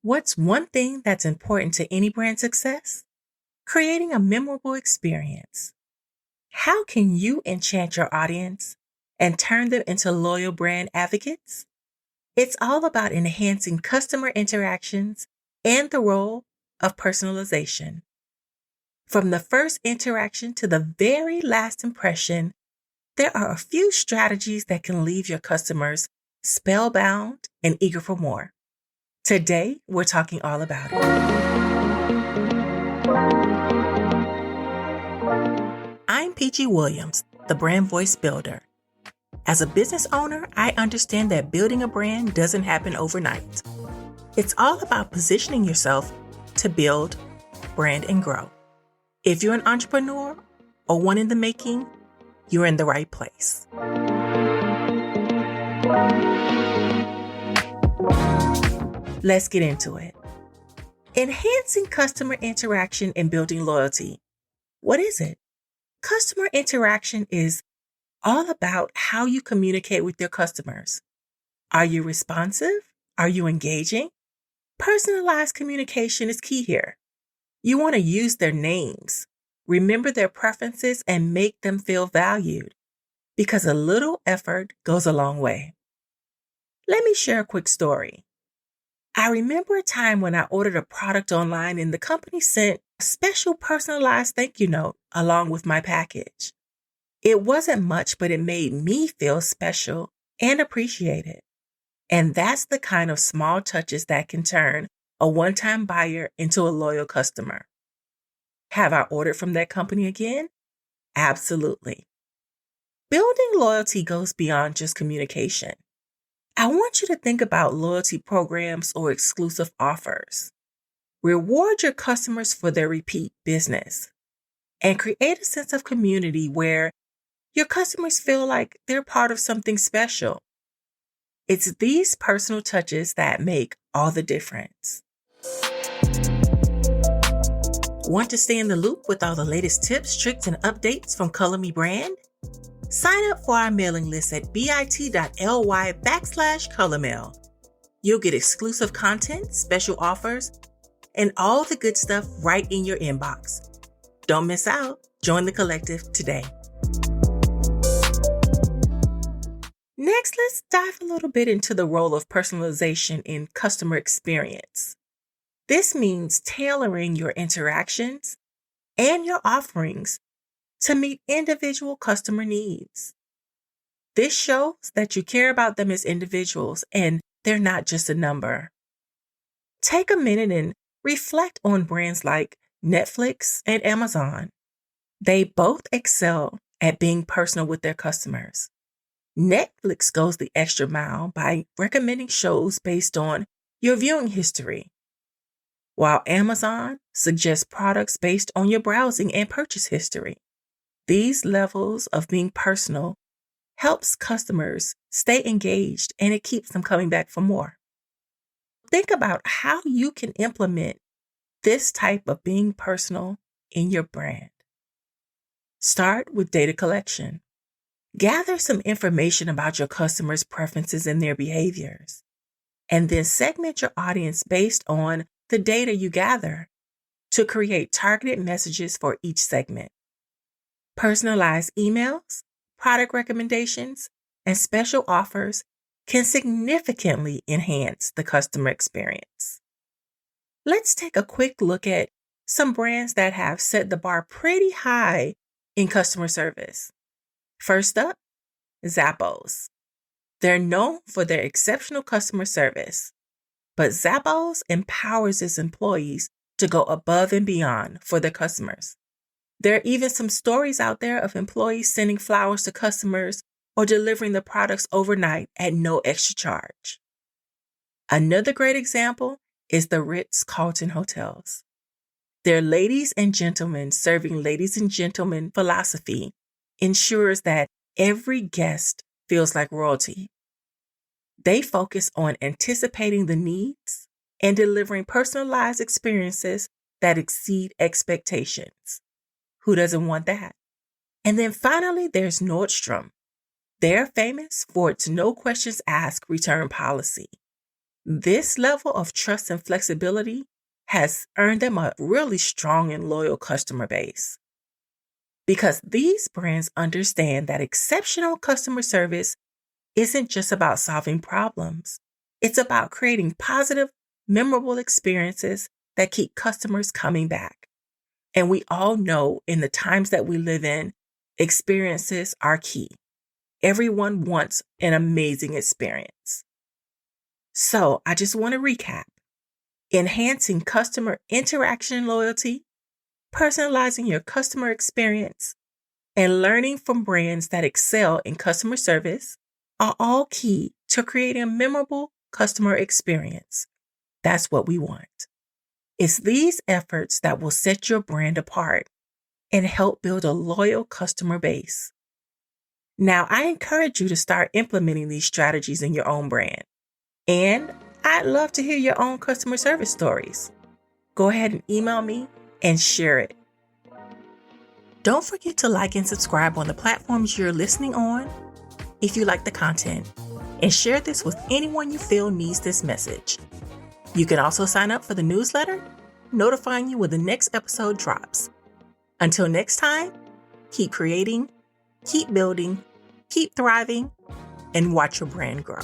What's one thing that's important to any brand success? Creating a memorable experience. How can you enchant your audience and turn them into loyal brand advocates? It's all about enhancing customer interactions and the role of personalization. From the first interaction to the very last impression, there are a few strategies that can leave your customers spellbound and eager for more. Today, we're talking all about it. I'm PG Williams, the brand voice builder. As a business owner, I understand that building a brand doesn't happen overnight. It's all about positioning yourself to build, brand, and grow. If you're an entrepreneur or one in the making, you're in the right place. Let's get into it. Enhancing customer interaction and building loyalty. What is it? Customer interaction is all about how you communicate with your customers. Are you responsive? Are you engaging? Personalized communication is key here. You want to use their names, remember their preferences, and make them feel valued, because a little effort goes a long way. Let me share a quick story. I remember a time when I ordered a product online and the company sent a special personalized thank you note along with my package. It wasn't much, but it made me feel special and appreciated. And that's the kind of small touches that can turn a one-time buyer into a loyal customer. Have I ordered from that company again? Absolutely. Building loyalty goes beyond just communication. I want you to think about loyalty programs or exclusive offers. Reward your customers for their repeat business and create a sense of community where your customers feel like they're part of something special. It's these personal touches that make all the difference. Want to stay in the loop with all the latest tips, tricks, and updates from Color Me Brand? Sign up for our mailing list at bit.ly/colormail. You'll get exclusive content, special offers, and all the good stuff right in your inbox. Don't miss out. Join the collective today. Next, let's dive a little bit into the role of personalization in customer experience. This means tailoring your interactions and your offerings to meet individual customer needs. This shows that you care about them as individuals and they're not just a number. Take a minute and reflect on brands like Netflix and Amazon. They both excel at being personal with their customers. Netflix goes the extra mile by recommending shows based on your viewing history, while Amazon suggests products based on your browsing and purchase history. These levels of being personal helps customers stay engaged and it keeps them coming back for more. Think about how you can implement this type of being personal in your brand. Start with data collection. Gather some information about your customers' preferences and their behaviors, and then segment your audience based on the data you gather to create targeted messages for each segment. Personalized emails, product recommendations, and special offers can significantly enhance the customer experience. Let's take a quick look at some brands that have set the bar pretty high in customer service. First up, Zappos. They're known for their exceptional customer service, but Zappos empowers its employees to go above and beyond for their customers. There are even some stories out there of employees sending flowers to customers or delivering the products overnight at no extra charge. Another great example is the Ritz-Carlton hotels. Their ladies and gentlemen serving ladies and gentlemen philosophy ensures that every guest feels like royalty. They focus on anticipating the needs and delivering personalized experiences that exceed expectations. Who doesn't want that? And then finally, there's Nordstrom. They're famous for its no questions asked return policy. This level of trust and flexibility has earned them a really strong and loyal customer base. Because these brands understand that exceptional customer service isn't just about solving problems. It's about creating positive, memorable experiences that keep customers coming back. And we all know in the times that we live in, experiences are key. Everyone wants an amazing experience. So I just want to recap. Enhancing customer interaction and loyalty, personalizing your customer experience, and learning from brands that excel in customer service are all key to creating a memorable customer experience. That's what we want. It's these efforts that will set your brand apart and help build a loyal customer base. Now, I encourage you to start implementing these strategies in your own brand. And I'd love to hear your own customer service stories. Go ahead and email me and share it. Don't forget to like and subscribe on the platforms you're listening on if you like the content, and share this with anyone you feel needs this message. You can also sign up for the newsletter, notifying you when the next episode drops. Until next time, keep creating, keep building, keep thriving, and watch your brand grow.